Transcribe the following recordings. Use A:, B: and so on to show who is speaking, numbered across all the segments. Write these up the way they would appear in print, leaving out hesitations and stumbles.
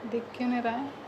A: दिख क्यों नहीं रहा है?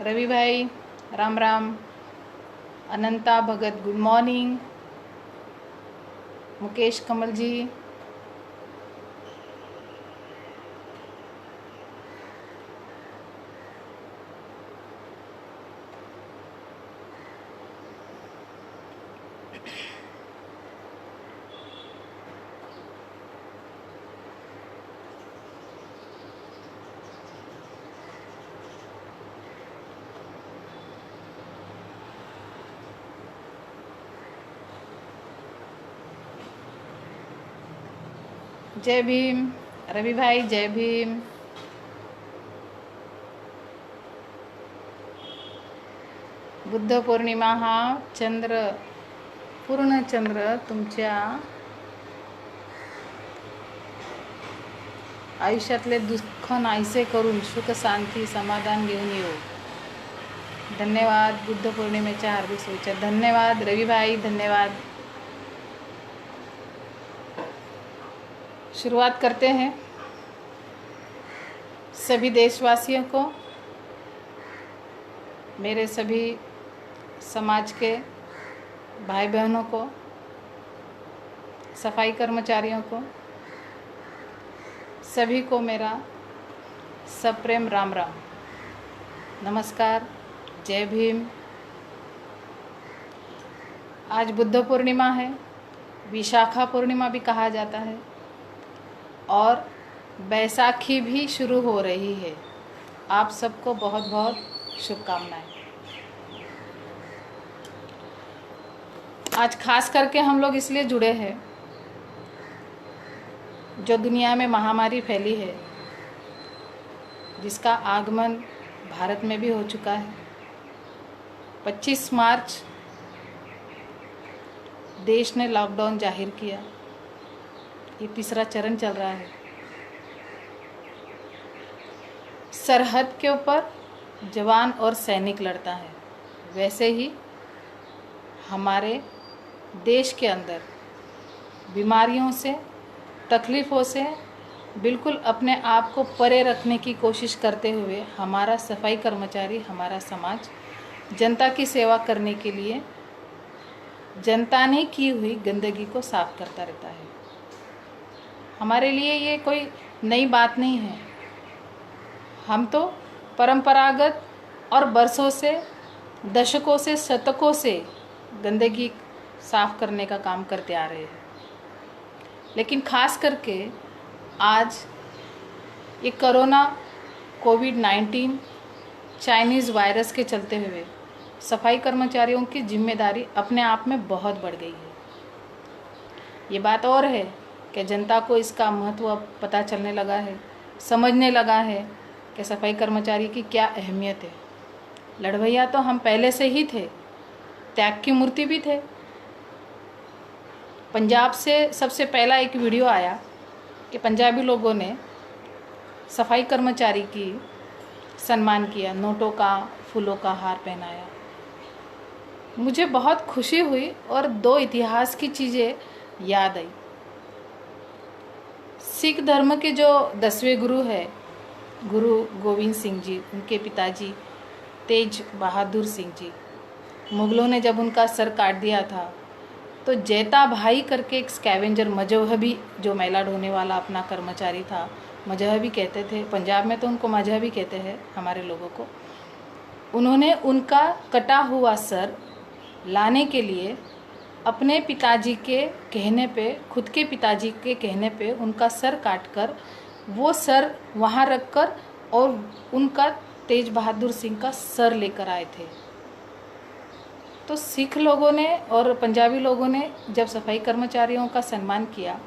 A: रवि भाई राम राम। अनंता भगत गुड मॉर्निंग। मुकेश कमल जी जय भीम। रवि भाई जय भीम। बुद्ध पौर्णिमा हा चंद्र पूर्ण चंद्र तुमच्या आयुष्यातले दुःख नाहीसे करून सुख शांती समाधान घेऊन येऊ। धन्यवाद बुद्ध पौर्णिमेच्या हार्दिक शुभेच्छा। धन्यवाद रवि भाई धन्यवाद। शुरुआत करते हैं। सभी देशवासियों को, मेरे सभी समाज के भाई बहनों को, सफाई कर्मचारियों को, सभी को मेरा सप्रेम राम राम, नमस्कार, जय भीम। आज बुद्ध पूर्णिमा है, विशाखा पूर्णिमा भी कहा जाता है और बैसाखी भी शुरू हो रही है। आप सबको बहुत बहुत शुभकामनाएं। आज खास करके हम लोग इसलिए जुड़े हैं, जो दुनिया में महामारी फैली है, जिसका आगमन भारत में भी हो चुका है। 25 मार्च देश ने लॉकडाउन जाहिर किया। ये तीसरा चरण चल रहा है। सरहद के ऊपर जवान और सैनिक लड़ता है, वैसे ही हमारे देश के अंदर बीमारियों से, तकलीफ़ों से बिल्कुल अपने आप को परे रखने की कोशिश करते हुए हमारा सफाई कर्मचारी, हमारा समाज जनता की सेवा करने के लिए जनता ने की हुई गंदगी को साफ करता रहता है। हमारे लिए ये कोई नई बात नहीं है। हम तो परंपरागत और बरसों से, दशकों से, शतकों से गंदगी साफ करने का काम करते आ रहे हैं। लेकिन खास करके आज ये कोरोना कोविड-19 चाइनीज़ वायरस के चलते हुए सफाई कर्मचारियों की जिम्मेदारी अपने आप में बहुत बढ़ गई है। ये बात और है कि जनता को इसका महत्व अब पता चलने लगा है, समझने लगा है कि सफाई कर्मचारी की क्या अहमियत है। लड़वैया तो हम पहले से ही थे, त्याग की मूर्ति भी थे। पंजाब से सबसे पहला एक वीडियो आया कि पंजाबी लोगों ने सफाई कर्मचारी की सम्मान किया, नोटों का, फूलों का हार पहनाया। मुझे बहुत खुशी हुई और दो इतिहास की चीज़ें याद आई। सिख धर्म के जो 10वें गुरु है, गुरु गोविंद सिंह जी, उनके पिताजी तेज बहादुर सिंह जी, मुग़लों ने जब उनका सर काट दिया था तो जैता भाई करके एक स्कैवेंजर, मजहबी, जो मैला ढोने वाला अपना कर्मचारी था, मजहबी कहते थे, पंजाब में तो उनको मजहबी कहते हैं हमारे लोगों को। उन्होंने उनका कटा हुआ सर लाने के लिए अपने पिताजी के कहने पे, खुद के पिताजी के कहने पे उनका सर काटकर वो सर वहाँ रखकर और उनका तेज बहादुर सिंह का सर लेकर आए थे। तो सिख लोगों ने और पंजाबी लोगों ने जब सफाई कर्मचारियों का सम्मान किया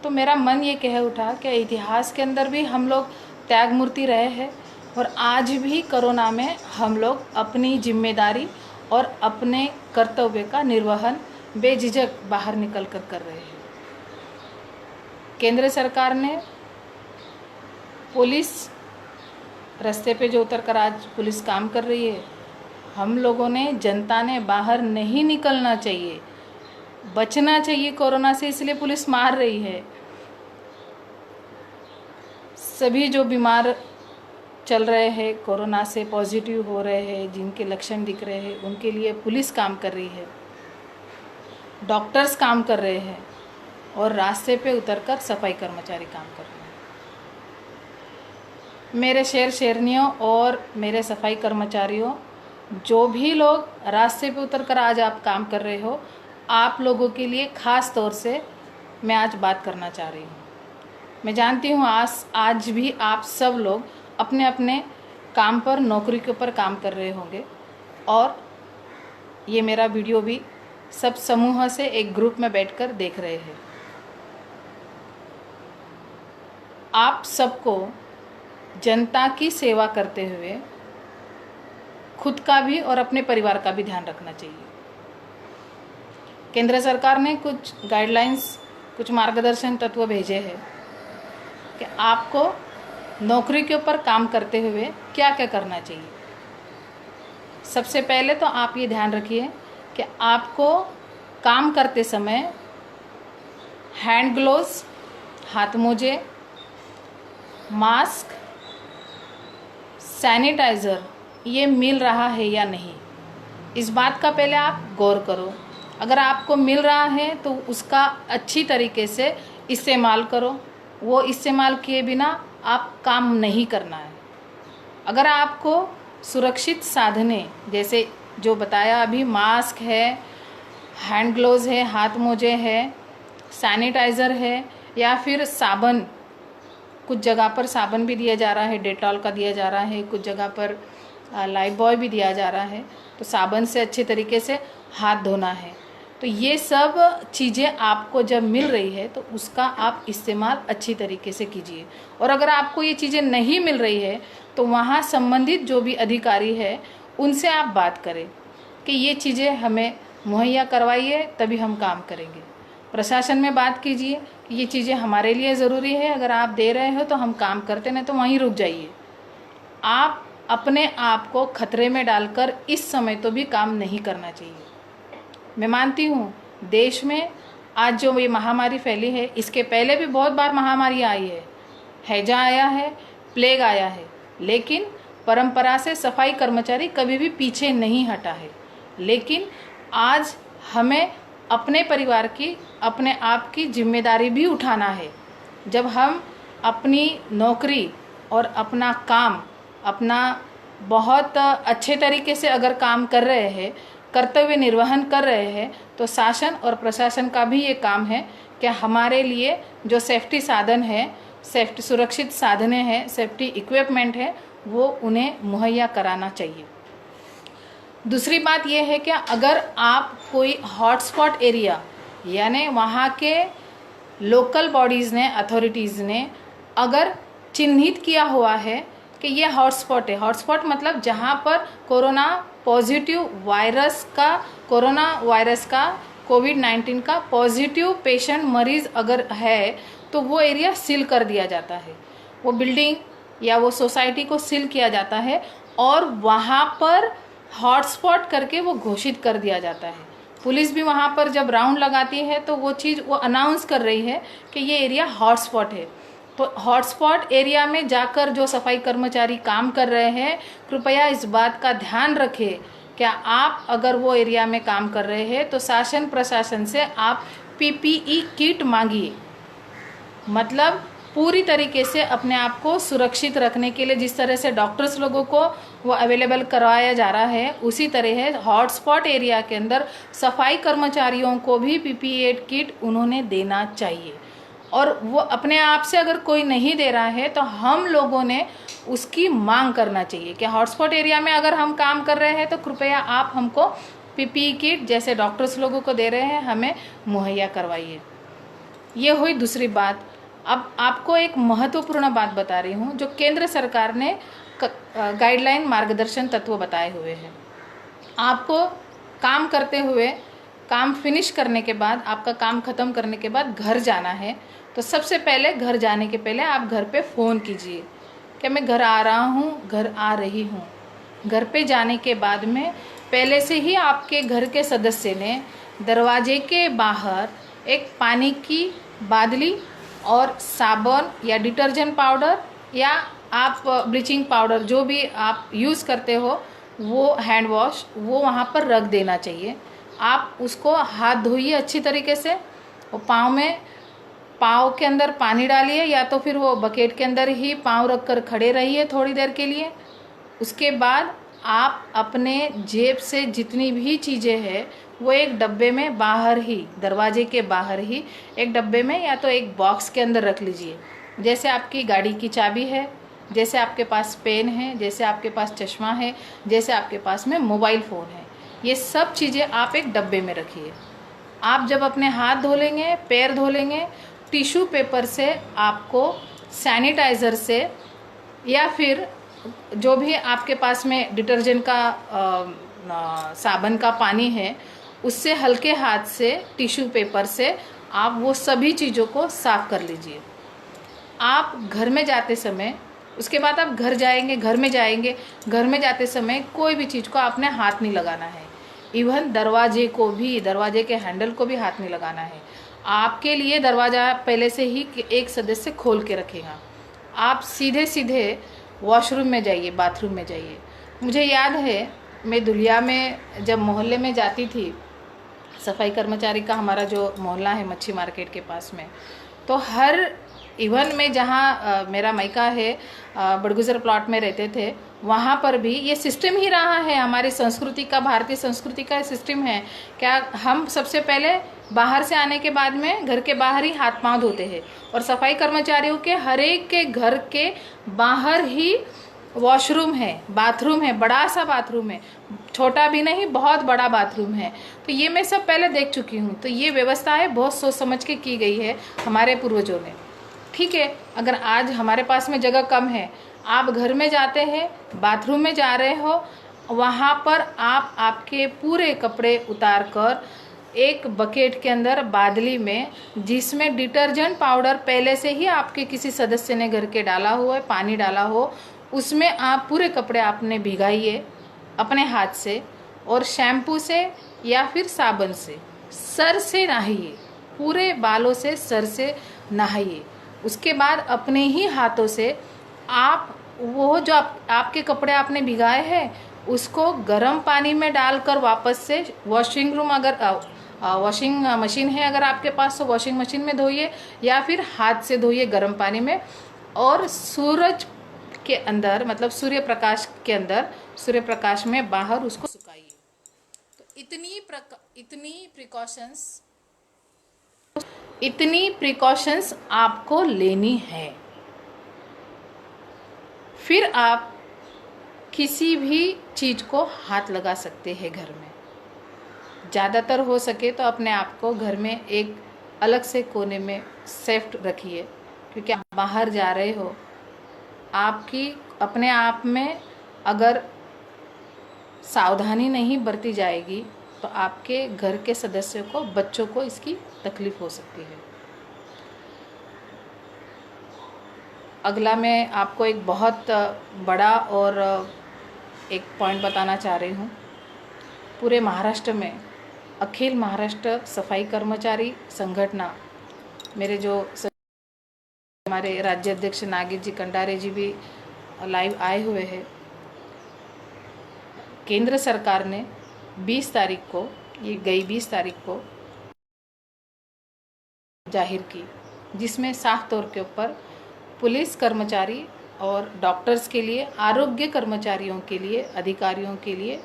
A: तो मेरा मन ये कह उठा कि इतिहास के अंदर भी हम लोग त्याग मूर्ति रहे हैं और आज भी कोरोना में हम लोग अपनी जिम्मेदारी और अपने कर्तव्य का निर्वहन बेझिझक बाहर निकल कर रहे हैं। केंद्र सरकार ने पुलिस रास्ते पे जो उतर कर आज पुलिस काम कर रही है, हम लोगों ने, जनता ने बाहर नहीं निकलना चाहिए, बचना चाहिए कोरोना से, इसलिए पुलिस मार रही है। सभी जो बीमार चल रहे हैं, कोरोना से पॉजिटिव हो रहे हैं, जिनके लक्षण दिख रहे हैं, उनके लिए पुलिस काम कर रही है, डॉक्टर्स काम कर रहे हैं और रास्ते पे उतरकर सफाई कर्मचारी काम कर रहे हैं। मेरे शेर शेरनियों और मेरे सफाई कर्मचारियों, जो भी लोग रास्ते पे उतरकर आज आप काम कर रहे हो, आप लोगों के लिए ख़ास तौर से मैं आज बात करना चाह रही हूँ। मैं जानती हूँ आज भी आप सब लोग अपने अपने काम पर, नौकरी के ऊपर काम कर रहे होंगे और ये मेरा वीडियो भी सब समूह से एक ग्रुप में बैठकर देख रहे हैं। आप सबको जनता की सेवा करते हुए खुद का भी और अपने परिवार का भी ध्यान रखना चाहिए। केंद्र सरकार ने कुछ गाइडलाइंस, कुछ मार्गदर्शन तत्व भेजे हैं कि आपको नौकरी के ऊपर काम करते हुए क्या क्या करना चाहिए। सबसे पहले तो आप ये ध्यान रखिए कि आपको काम करते समय हैंड ग्लोव्स, हाथ मोजे, मास्क, सैनिटाइज़र ये मिल रहा है या नहीं, इस बात का पहले आप गौर करो। अगर आपको मिल रहा है तो उसका अच्छी तरीके से इस्तेमाल करो। वो इस्तेमाल किए बिना आप काम नहीं करना है। अगर आपको सुरक्षित साधने, जैसे जो बताया अभी, मास्क है, हैंड ग्लोव्स है, हाथ मोजे है, सैनिटाइज़र है या फिर साबुन, कुछ जगह पर साबुन भी दिया जा रहा है, डेटॉल का दिया जा रहा है, कुछ जगह पर लाइफबॉय भी दिया जा रहा है, तो साबुन से अच्छे तरीके से हाथ धोना है। तो ये सब चीज़ें आपको जब मिल रही है तो उसका आप इस्तेमाल अच्छी तरीके से कीजिए। और अगर आपको ये चीज़ें नहीं मिल रही है तो वहाँ संबंधित जो भी अधिकारी है उनसे आप बात करें कि ये चीज़ें हमें मुहैया करवाइए, तभी हम काम करेंगे। प्रशासन में बात कीजिए कि ये चीज़ें हमारे लिए ज़रूरी है, अगर आप दे रहे हो तो हम काम करते, नहीं तो वहीं रुक जाइए। आप अपने आप को खतरे में डालकर इस समय तो भी काम नहीं करना चाहिए। मैं मानती हूँ देश में आज जो ये महामारी फैली है, इसके पहले भी बहुत बार महामारी आई है, हैजा आया है, प्लेग आया है, लेकिन परंपरा से सफाई कर्मचारी कभी भी पीछे नहीं हटा है। लेकिन आज हमें अपने परिवार की, अपने आप की जिम्मेदारी भी उठाना है जब हम अपनी नौकरी और अपना काम अपना बहुत अच्छे तरीके से अगर काम कर रहे हैं, कर्तव्य निर्वहन कर रहे हैं, तो शासन और प्रशासन का भी ये काम है कि हमारे लिए जो सेफ्टी साधन है, सेफ्टी सुरक्षित साधनें हैं, सेफ्टी इक्विपमेंट है, वो उन्हें मुहैया कराना चाहिए। दूसरी बात यह है कि अगर आप कोई हॉटस्पॉट एरिया यानी वहाँ के लोकल बॉडीज़ ने, अथॉरिटीज़ ने अगर चिन्हित किया हुआ है कि ये हॉटस्पॉट है, हॉटस्पॉट मतलब जहाँ पर कोरोना वायरस का कोविड-19 का पॉजिटिव पेशेंट मरीज़ अगर है तो वो एरिया सील कर दिया जाता है, वो बिल्डिंग या वो सोसाइटी को सील किया जाता है और वहाँ पर हॉटस्पॉट करके वो घोषित कर दिया जाता है। पुलिस भी वहाँ पर जब राउंड लगाती है तो वो चीज़ वो अनाउंस कर रही है कि ये एरिया हॉटस्पॉट है। तो हॉटस्पॉट एरिया में जाकर जो सफाई कर्मचारी काम कर रहे हैं, कृपया इस बात का ध्यान रखें कि आप अगर वो एरिया में काम कर रहे हैं तो शासन प्रशासन से आप PPE किट मांगिए। मतलब पूरी तरीके से अपने आप को सुरक्षित रखने के लिए जिस तरह से डॉक्टर्स लोगों को वो अवेलेबल करवाया जा रहा है, उसी तरह हॉटस्पॉट एरिया के अंदर सफाई कर्मचारियों को भी PPE किट उन्होंने देना चाहिए। और वो अपने आप से अगर कोई नहीं दे रहा है तो हम लोगों ने उसकी मांग करना चाहिए कि हॉटस्पॉट एरिया में अगर हम काम कर रहे हैं तो कृपया आप हमको PPE किट जैसे डॉक्टर्स लोगों को दे रहे हैं हमें मुहैया करवाइए। ये हुई दूसरी बात। अब आपको एक महत्वपूर्ण बात बता रही हूँ जो केंद्र सरकार ने गाइडलाइन मार्गदर्शन तत्व बताए हुए हैं। आपको काम करते हुए, काम फिनिश करने के बाद, आपका काम ख़त्म करने के बाद घर जाना है तो सबसे पहले घर जाने के पहले आप घर पे फ़ोन कीजिए कि मैं घर आ रहा हूँ, घर आ रही हूँ। घर पे जाने के बाद में पहले से ही आपके घर के सदस्य ने दरवाजे के बाहर एक पानी की बादली और साबुन या डिटर्जेंट पाउडर या आप ब्लीचिंग पाउडर जो भी आप यूज़ करते हो, वो हैंड वॉश वो वहाँ पर रख देना चाहिए। आप उसको हाथ धोइए अच्छी तरीके से और पाँव के अंदर पानी डालिए या तो फिर वो बकेट के अंदर ही पाँव रख कर खड़े रहिए थोड़ी देर के लिए। उसके बाद आप अपने जेब से जितनी भी चीज़ें हैं वो एक डब्बे में बाहर ही, दरवाजे के बाहर ही एक डब्बे में या तो एक बॉक्स के अंदर रख लीजिए। जैसे आपकी गाड़ी की चाबी है, जैसे आपके पास पेन है, जैसे आपके पास चश्मा है, जैसे आपके पास में मोबाइल फ़ोन है, ये सब चीज़ें आप एक डब्बे में रखिए। आप जब अपने हाथ धो लेंगे, पैर धो लेंगे, टिश्यू पेपर से आपको सैनिटाइज़र से या फिर जो भी आपके पास में डिटर्जेंट का साबुन का पानी है उससे हल्के हाथ से टिश्यू पेपर से आप वो सभी चीज़ों को साफ़ कर लीजिए। आप घर में जाते समय, उसके बाद आप घर में जाते समय कोई भी चीज़ को आपने हाथ नहीं लगाना है। इवन दरवाजे के हैंडल को भी हाथ नहीं लगाना है। आपके लिए दरवाज़ा पहले से ही एक सदस्य खोल के रखेगा। आप सीधे वॉशरूम में जाइए, बाथरूम में जाइए। मुझे याद है मैं दुलिया में जब मोहल्ले में जाती थी, सफाई कर्मचारी का हमारा जो मोहल्ला है मच्छी मार्केट के पास में, तो हर इवन में जहाँ मेरा मायका है बड़गुजर प्लॉट में रहते थे, वहाँ पर भी ये सिस्टम ही रहा है। हमारी संस्कृति का, भारतीय संस्कृति का सिस्टम है क्या, हम सबसे पहले बाहर से आने के बाद में घर के बाहर ही हाथ पांव धोते हैं और सफाई कर्मचारियों के हर एक के घर के बाहर ही वॉशरूम है, बाथरूम है, बड़ा सा बाथरूम है, छोटा भी नहीं बहुत बड़ा बाथरूम है। तो ये मैं सब पहले देख चुकी हूँ। तो ये व्यवस्थाएं बहुत सोच समझ के की गई है हमारे पूर्वजों ने। ठीक है, अगर आज हमारे पास में जगह कम है, आप घर में जाते हैं, बाथरूम में जा रहे हो, वहाँ पर आप आपके पूरे कपड़े उतार कर एक बकेट के अंदर बादली में, जिसमें डिटर्जेंट पाउडर पहले से ही आपके किसी सदस्य ने घर के डाला हुआ है, पानी डाला हो, उसमें आप पूरे कपड़े आपने भिगाइए अपने हाथ से और शैम्पू से या फिर साबुन से सर से नहाइए, पूरे बालों से सर से नहाइए। उसके बाद अपने ही हाथों से आप वो जो आपके कपड़े आपने भिगाए हैं उसको गर्म पानी में डालकर वापस से वॉशिंग रूम, अगर वॉशिंग मशीन है अगर आपके पास तो वॉशिंग मशीन में धोइए, या फिर हाथ से धोइए गर्म पानी में, और सूरज के अंदर, मतलब सूर्य प्रकाश के अंदर, सूर्य प्रकाश में बाहर उसको सुखाइए। तो इतनी प्रिकॉशंस आपको लेनी है। फिर आप किसी भी चीज़ को हाथ लगा सकते हैं घर में। ज़्यादातर हो सके तो अपने आप को घर में एक अलग से कोने में सेफ रखिए, क्योंकि आप बाहर जा रहे हो। आपकी अपने आप में अगर सावधानी नहीं बरती जाएगी तो आपके घर के सदस्यों को, बच्चों को इसकी तकलीफ हो सकती है। अगला मैं आपको एक बहुत बड़ा और एक पॉइंट बताना चाह रही हूँ। पूरे महाराष्ट्र में अखिल महाराष्ट्र सफाई कर्मचारी संगठना, मेरे जो हमारे राज्य अध्यक्ष नागेश जी कंडारे जी भी लाइव आए हुए हैं। केंद्र सरकार ने 20 तारीख को, ये गई 20 तारीख को जाहिर की, जिसमें साफ तौर के ऊपर पुलिस कर्मचारी और डॉक्टर्स के लिए, आरोग्य कर्मचारियों के लिए, अधिकारियों के लिए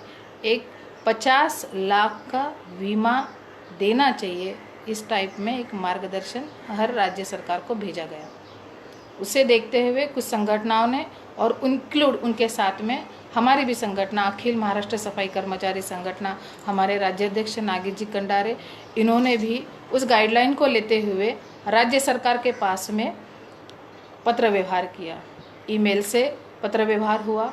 A: एक 50 लाख का बीमा देना चाहिए। इस टाइप में एक मार्गदर्शन हर राज्य सरकार को भेजा गया। उसे देखते हुए कुछ संगठनाओं ने, और इंक्लूड उनके साथ में हमारी भी संगठना अखिल महाराष्ट्र सफाई कर्मचारी संगठना, हमारे राज्याध्यक्ष नागेश जी कंडारे, इन्होंने भी उस गाइडलाइन को लेते हुए राज्य सरकार के पास में पत्र व्यवहार किया। ईमेल से पत्र व्यवहार हुआ।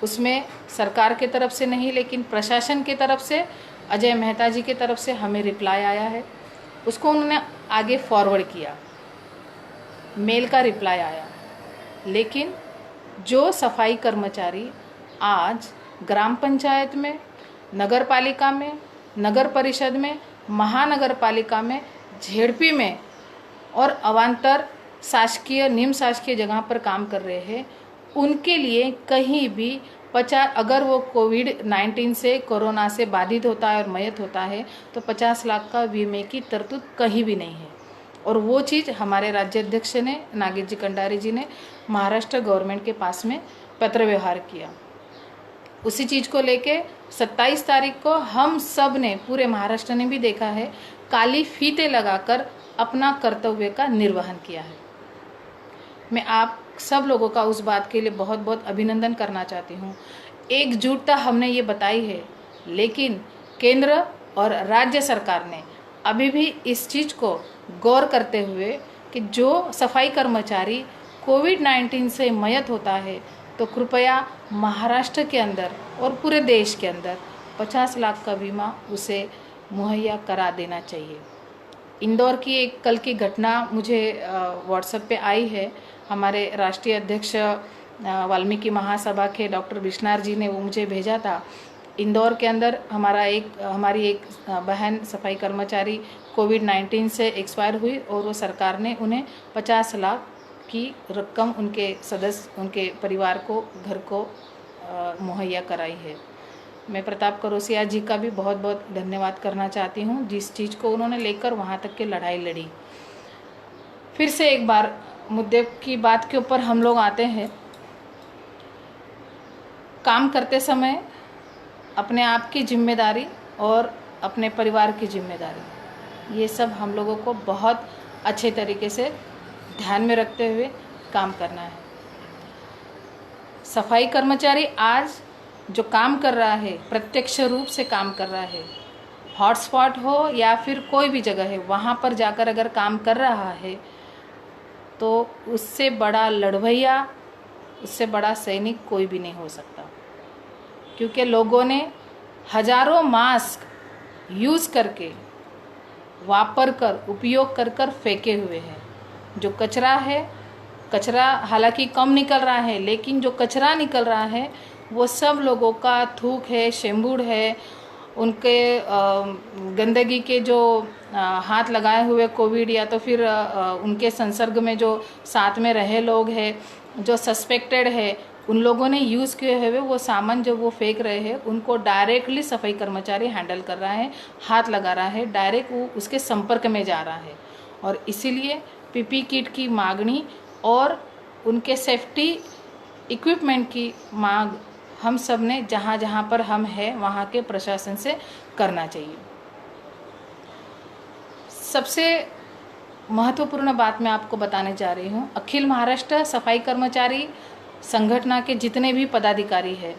A: उसमें सरकार के तरफ से नहीं, लेकिन प्रशासन के तरफ से, अजय मेहता जी के तरफ से हमें रिप्लाई आया है। उसको उन्होंने आगे फॉरवर्ड किया, मेल का रिप्लाई आया। लेकिन जो सफाई कर्मचारी आज ग्राम पंचायत में, नगर पालिका में, नगर परिषद में, महानगर पालिका में, झेडपी में और अवान्तर शासकीय, निम्न शासकीय जगह पर काम कर रहे हैं, उनके लिए कहीं भी 50, अगर वो कोविड-19 से, कोरोना से बाधित होता है और मयत होता है तो 50 लाख का बीमे की तरतूद कहीं भी नहीं है। और वो चीज़ हमारे राज्याध्यक्ष ने, नागेश जी कंडारे जी ने, महाराष्ट्र गवर्नमेंट के पास में पत्र व्यवहार किया। उसी चीज़ को लेके 27 तारीख को हम सब ने, पूरे महाराष्ट्र ने भी देखा है, काली फीते लगाकर अपना कर्तव्य का निर्वहन किया है। मैं आप सब लोगों का उस बात के लिए बहुत बहुत अभिनंदन करना चाहती हूँ। एकजुटता हमने ये बताई है, लेकिन केंद्र और राज्य सरकार ने अभी भी इस चीज़ को गौर करते हुए कि जो सफाई कर्मचारी कोविड-19 से मयत होता है तो कृपया महाराष्ट्र के अंदर और पूरे देश के अंदर 50 लाख का बीमा उसे मुहैया करा देना चाहिए। इंदौर की एक कल की घटना मुझे व्हाट्सएप पे आई है। हमारे राष्ट्रीय अध्यक्ष वाल्मीकि महासभा के डॉक्टर बिश्नार जी ने वो मुझे भेजा था। इंदौर के अंदर हमारी एक बहन सफाई कर्मचारी कोविड-19 से एक्सपायर हुई और वो सरकार ने उन्हें 50 लाख की रकम उनके परिवार को, घर को मुहैया कराई है। मैं प्रताप करोसिया जी का भी बहुत बहुत धन्यवाद करना चाहती हूँ, जिस चीज़ को उन्होंने लेकर वहाँ तक की लड़ाई लड़ी। फिर से एक बार मुद्दे की बात के ऊपर हम लोग आते हैं। काम करते समय अपने आप की जिम्मेदारी और अपने परिवार की जिम्मेदारी, ये सब हम लोगों को बहुत अच्छे तरीके से ध्यान में रखते हुए काम करना है। सफाई कर्मचारी आज जो काम कर रहा है, प्रत्यक्ष रूप से काम कर रहा है, हॉटस्पॉट हो या फिर कोई भी जगह है, वहाँ पर जाकर अगर काम कर रहा है तो उससे बड़ा लड़वैया, उससे बड़ा सैनिक कोई भी नहीं हो सकता। क्योंकि लोगों ने हजारों मास्क यूज़ करके, वापर कर, उपयोग कर कर फेंके हुए हैं। जो कचरा है, कचरा हालांकि कम निकल रहा है, लेकिन जो कचरा निकल रहा है वो सब लोगों का थूक है, शेंबूड़ है, उनके गंदगी के जो हाथ लगाए हुए कोविड या तो फिर उनके संसर्ग में जो साथ में रहे लोग हैं, जो सस्पेक्टेड है, उन लोगों ने यूज़ किए हुए वो सामान जो वो फेंक रहे हैं उनको डायरेक्टली सफाई कर्मचारी हैंडल कर रहा है, हाथ लगा रहा है, डायरेक्ट वो उसके संपर्क में जा रहा है। और इसीलिए पीपी किट की मांगनी और उनके सेफ्टी इक्विपमेंट की मांग हम सब ने जहाँ जहाँ पर हम हैं वहाँ के प्रशासन से करना चाहिए। सबसे महत्वपूर्ण बात मैं आपको बताने जा रही हूँ, अखिल महाराष्ट्र सफाई कर्मचारी संगठन के जितने भी पदाधिकारी हैं,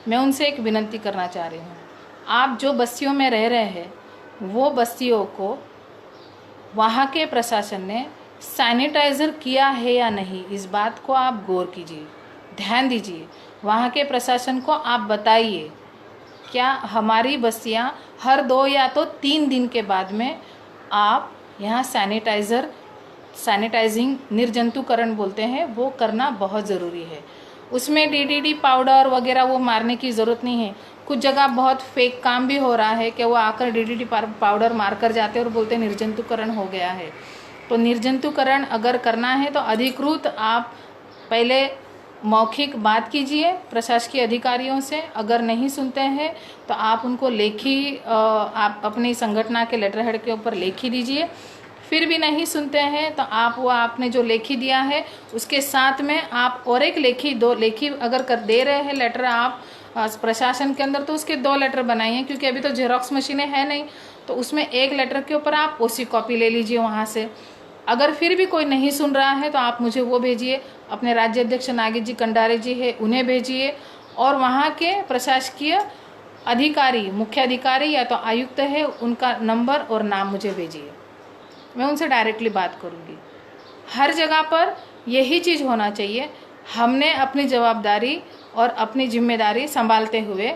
A: मैं उनसे एक विनती करना चाह रही हूँ। आप जो बस्तियों में रह रहे हैं वो बस्तियों को वहाँ के प्रशासन ने सैनिटाइज़र किया है या नहीं, इस बात को आप गौर कीजिए, ध्यान दीजिए। वहाँ के प्रशासन को आप बताइए क्या हमारी बस्तियाँ हर 2 या तो 3 दिन के बाद में आप यहाँ सैनिटाइजिंग निर्जंतुकरण बोलते हैं वो करना बहुत ज़रूरी है। उसमें डीडीटी पाउडर वगैरह वो मारने की ज़रूरत नहीं है। कुछ जगह बहुत फेक काम भी हो रहा है कि वो आकर डीडीटी पाउडर मार कर जाते हैं और बोलते हैं निर्जंतुकरण हो गया है। तो निर्जंतुकरण अगर करना है तो अधिकृत आप पहले मौखिक बात कीजिए प्रशासकीय अधिकारियों से। अगर नहीं सुनते हैं तो आप उनको लेखी आप अपनी संगठन के लेटर हेड के ऊपर लेखी दीजिए। फिर भी नहीं सुनते हैं तो आप वो आपने जो लेखी दिया है उसके साथ में आप और एक लेखी 2 लेखी अगर कर दे रहे हैं लेटर आप प्रशासन के अंदर तो उसके 2 लेटर बनाइए, क्योंकि अभी तो जेरोक्स मशीनें हैं नहीं, तो उसमें एक लेटर के ऊपर आप ओसी कॉपी ले लीजिए वहाँ से। अगर फिर भी कोई नहीं सुन रहा है तो आप मुझे वो भेजिए, अपने राज्य अध्यक्ष नागेश जी कंडारे जी है उन्हें भेजिए, और वहाँ के प्रशासकीय अधिकारी मुख्य अधिकारी या तो आयुक्त है उनका नंबर और नाम मुझे भेजिए, मैं उनसे डायरेक्टली बात करूँगी। हर जगह पर यही चीज़ होना चाहिए। हमने अपनी जवाबदारी और अपनी जिम्मेदारी संभालते हुए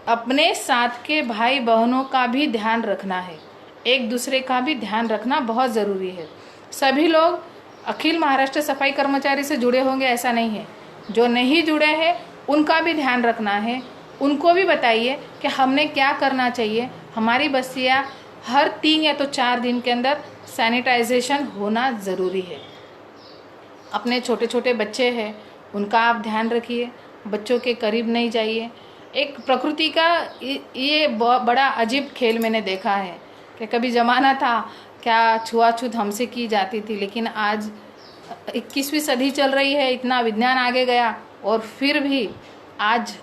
A: अपने साथ के भाई बहनों का भी ध्यान रखना है, एक दूसरे का भी ध्यान रखना बहुत ज़रूरी है। सभी लोग अखिल महाराष्ट्र सफाई कर्मचारी से जुड़े होंगे ऐसा नहीं है, जो नहीं जुड़े हैं उनका भी ध्यान रखना है। उनको भी बताइए कि हमने क्या करना चाहिए। हमारी बस्तियाँ हर 3 या तो 4 दिन के अंदर सैनिटाइजेशन होना ज़रूरी है। अपने छोटे छोटे बच्चे हैं उनका आप ध्यान रखिए, बच्चों के करीब नहीं जाइए। एक प्रकृति का ये बड़ा अजीब खेल मैंने देखा है कि कभी ज़माना था क्या छुआछूत हमसे की जाती थी, लेकिन आज 21वीं सदी चल रही है, इतना विज्ञान आगे गया और फिर भी आज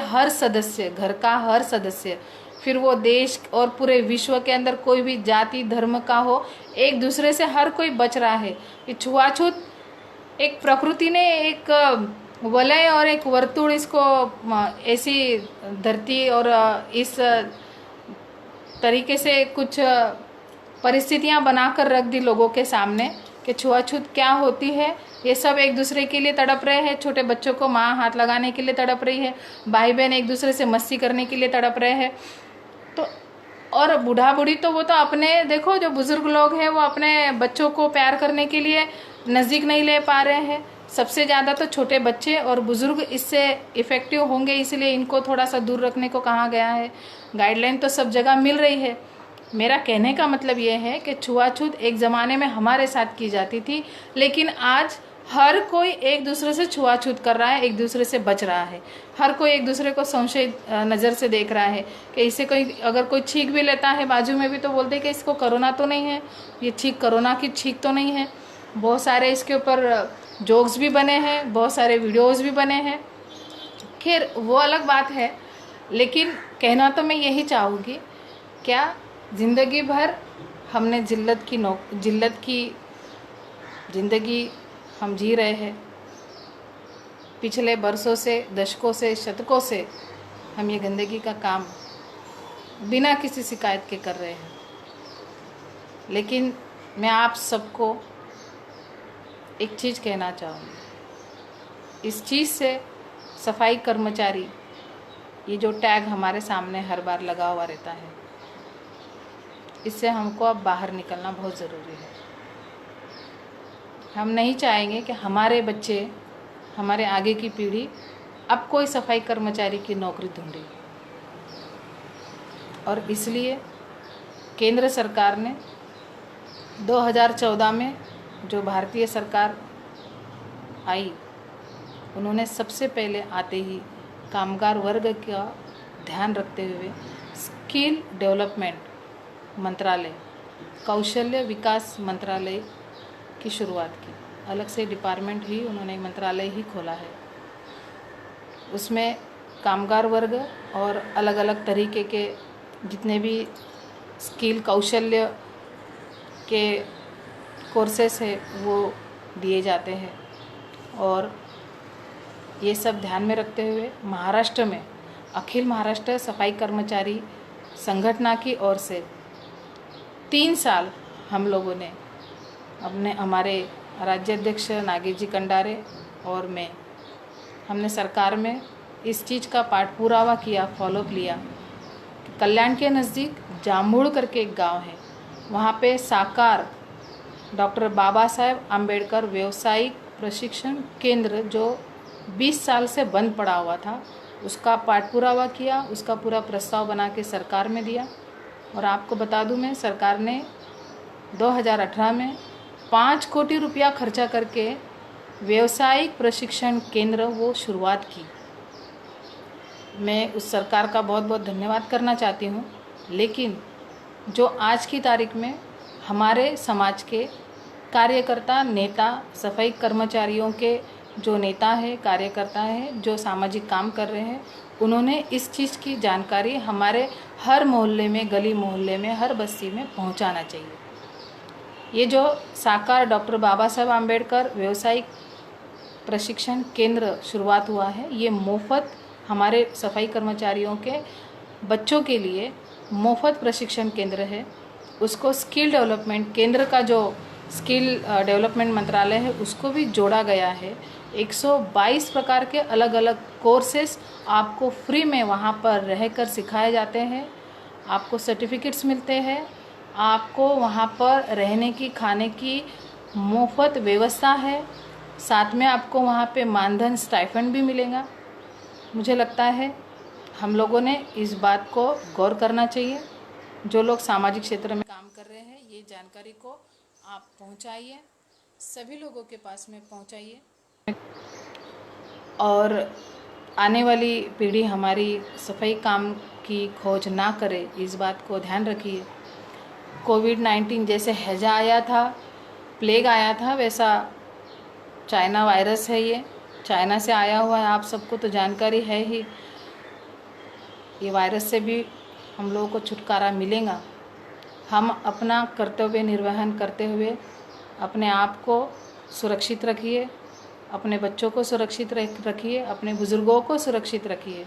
A: हर सदस्य घर का हर सदस्य, फिर वो देश और पूरे विश्व के अंदर कोई भी जाति धर्म का हो, एक दूसरे से हर कोई बच रहा है। ये छुआछूत एक प्रकृति ने एक वलय और एक वर्तुल इसको ऐसी धरती और इस तरीके से कुछ परिस्थितियां बनाकर रख दी लोगों के सामने कि छुआछूत क्या होती है। ये सब एक दूसरे के लिए तड़प रहे हैं, छोटे बच्चों को माँ हाथ लगाने के लिए तड़प रही है, भाई बहन एक दूसरे से मस्ती करने के लिए तड़प रहे हैं। तो और बूढ़ा बूढ़ी तो वो तो अपने देखो, जो बुजुर्ग लोग हैं वो अपने बच्चों को प्यार करने के लिए नज़दीक नहीं ले पा रहे हैं। सबसे ज़्यादा तो छोटे बच्चे और बुजुर्ग इससे इफ़ेक्टिव होंगे, इसलिए इनको थोड़ा सा दूर रखने को कहा गया है। गाइडलाइन तो सब जगह मिल रही है। मेरा कहने का मतलब ये है कि छुआछूत एक ज़माने में हमारे साथ की जाती थी, लेकिन आज हर कोई एक दूसरे से छुआछूत कर रहा है, एक दूसरे से बच रहा है। हर कोई एक दूसरे को संशय नज़र से देख रहा है कि इससे कोई अगर कोई छींक भी लेता है बाजू में भी तो बोलते हैं कि इसको कोरोना तो नहीं है, ये छींक कोरोना की छींक तो नहीं है। बहुत सारे इसके ऊपर जोक्स भी बने हैं, बहुत सारे वीडियोस भी बने हैं। खैर वो अलग बात है, लेकिन कहना तो मैं यही चाहूँगी, क्या ज़िंदगी भर हमने जिल्लत की ज़िंदगी हम जी रहे हैं। पिछले बरसों से, दशकों से, शतकों से हम ये गंदगी का काम बिना किसी शिकायत के कर रहे हैं। लेकिन मैं आप सबको एक चीज़ कहना चाहूँगी, इस चीज़ से सफाई कर्मचारी, ये जो टैग हमारे सामने हर बार लगा हुआ रहता है, इससे हमको अब बाहर निकलना बहुत ज़रूरी है। हम नहीं चाहेंगे कि हमारे बच्चे, हमारे आगे की पीढ़ी अब कोई सफाई कर्मचारी की नौकरी ढूंढे। और इसलिए केंद्र सरकार ने 2014 में जो भारतीय सरकार आई उन्होंने सबसे पहले आते ही कामगार वर्ग का ध्यान रखते हुए स्किल डेवलपमेंट मंत्रालय, कौशल्य विकास मंत्रालय की शुरुआत की। अलग से डिपार्टमेंट ही उन्होंने मंत्रालय ही खोला है। उसमें कामगार वर्ग और अलग अलग तरीके के जितने भी स्किल कौशल्य के कोर्सेस है वो दिए जाते हैं। और ये सब ध्यान में रखते हुए महाराष्ट्र में अखिल महाराष्ट्र सफाई कर्मचारी संगठन की ओर से 3 साल हम लोगों ने हमारे राज्याध्यक्ष नागेश जी कंडारे और मैं, हमने सरकार में इस चीज़ का पाठपुरावा किया, फॉलोअप लिया। कल्याण के नज़दीक जामुड़ करके एक गांव है, वहाँ पे साकार डॉक्टर बाबा साहेब आम्बेडकर व्यावसायिक प्रशिक्षण केंद्र जो 20 साल से बंद पड़ा हुआ था, उसका पाठपुरावा किया, उसका पूरा प्रस्ताव बना के सरकार में दिया। और आपको बता दूं, मैं सरकार ने 2018 में 5 कोटी रुपया खर्चा करके व्यावसायिक प्रशिक्षण केंद्र वो शुरुआत की। मैं उस सरकार का बहुत बहुत धन्यवाद करना चाहती हूँ। लेकिन जो आज की तारीख में हमारे समाज के कार्यकर्ता, नेता, सफाई कर्मचारियों के जो नेता है, कार्यकर्ता है, जो सामाजिक काम कर रहे हैं, उन्होंने इस चीज़ की जानकारी हमारे हर मोहल्ले में, गली मोहल्ले में, हर बस्ती में पहुंचाना चाहिए। ये जो साकार डॉक्टर बाबा साहेब आम्बेडकर व्यावसायिक प्रशिक्षण केंद्र शुरुआत हुआ है, ये मुफ्त हमारे सफाई कर्मचारियों के बच्चों के लिए मुफ्त प्रशिक्षण केंद्र है। उसको स्किल डेवलपमेंट केंद्र का जो स्किल डेवलपमेंट मंत्रालय है उसको भी जोड़ा गया है। 122 प्रकार के अलग अलग कोर्सेस आपको फ्री में वहाँ पर रहकर सिखाए जाते हैं। आपको सर्टिफिकेट्स मिलते हैं, आपको वहाँ पर रहने की, खाने की मुफ्त व्यवस्था है। साथ में आपको वहाँ पे मानधन स्टाइफंड भी मिलेगा। मुझे लगता है हम लोगों ने इस बात को गौर करना चाहिए। जो लोग सामाजिक क्षेत्र में काम कर रहे हैं, ये जानकारी को आप पहुंचाइए, सभी लोगों के पास में पहुंचाइए। और आने वाली पीढ़ी हमारी सफाई काम की खोज ना करे, इस बात को ध्यान रखिए। कोविड-19 जैसे हैजा आया था, प्लेग आया था, वैसा चाइना वायरस है, ये चाइना से आया हुआ है, आप सबको तो जानकारी है ही। ये वायरस से भी हम लोगों को छुटकारा मिलेगा। हम अपना कर्तव्य निर्वहन करते हुए अपने आप को सुरक्षित रखिए, अपने बच्चों को सुरक्षित रखिए, अपने बुजुर्गों को सुरक्षित रखिए।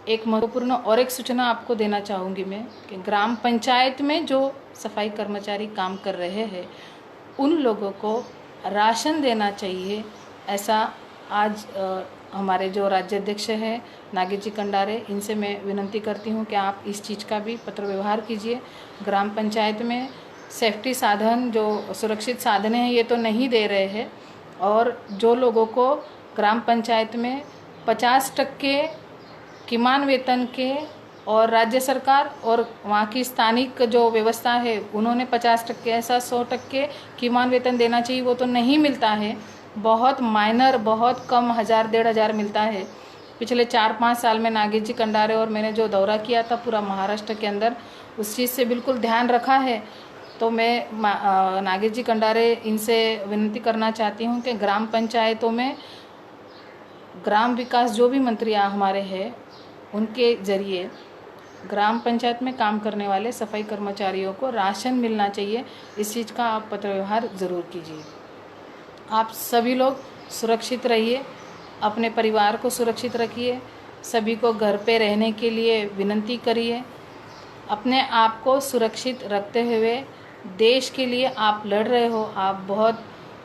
A: एक महत्वपूर्ण और एक सूचना आपको देना चाहूँगी मैं कि ग्राम पंचायत में जो सफाई कर्मचारी काम कर रहे हैं, उन लोगों को राशन देना चाहिए। ऐसा आज हमारे जो राज्याध्यक्ष हैं नागेश जी कंडारे, इनसे मैं विनती करती हूँ कि आप इस चीज़ का भी पत्र व्यवहार कीजिए। ग्राम पंचायत में सेफ्टी साधन, जो सुरक्षित साधन हैं, ये तो नहीं दे रहे हैं। और जो लोगों को ग्राम पंचायत में 50% किमान वेतन के, और राज्य सरकार और वहाँ की स्थानिक जो व्यवस्था है उन्होंने 50%, ऐसा 100% किमान वेतन देना चाहिए, वो तो नहीं मिलता है। बहुत माइनर, बहुत कम 1000-1500 मिलता है। पिछले 4-5 साल में नागेश जी कंडारे और मैंने जो दौरा किया था पूरा महाराष्ट्र के अंदर, उस चीज़ से बिल्कुल ध्यान रखा है। तो मैं नागेश जी कंडारे इनसे विनती करना चाहती हूँ कि ग्राम पंचायतों में ग्राम विकास जो भी मंत्री हमारे हैं, उनके ज़रिए ग्राम पंचायत में काम करने वाले सफाई कर्मचारियों को राशन मिलना चाहिए। इस चीज़ का आप पत्र व्यवहार ज़रूर कीजिए। आप सभी लोग सुरक्षित रहिए, अपने परिवार को सुरक्षित रखिए, सभी को घर पे रहने के लिए विनती करिए। अपने आप को सुरक्षित रखते हुए देश के लिए आप लड़ रहे हो, आप बहुत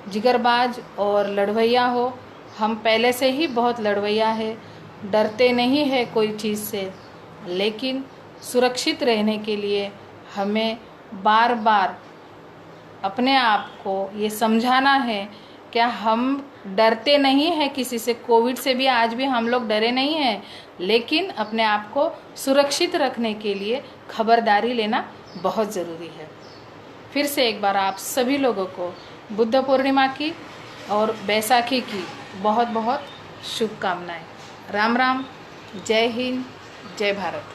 A: जिगरबाज और लड़वैया हो। हम पहले से ही बहुत लड़वैया है, डरते नहीं है कोई चीज़ से। लेकिन सुरक्षित रहने के लिए हमें बार बार अपने आप को ये समझाना है कि हम डरते नहीं हैं किसी से। कोविड से भी आज भी हम लोग डरे नहीं हैं, लेकिन अपने आप को सुरक्षित रखने के लिए खबरदारी लेना बहुत ज़रूरी है। फिर से एक बार आप सभी लोगों को बुद्ध पूर्णिमा की और बैसाखी की बहुत बहुत शुभकामनाएं। राम राम, जय हिंद, जय भारत।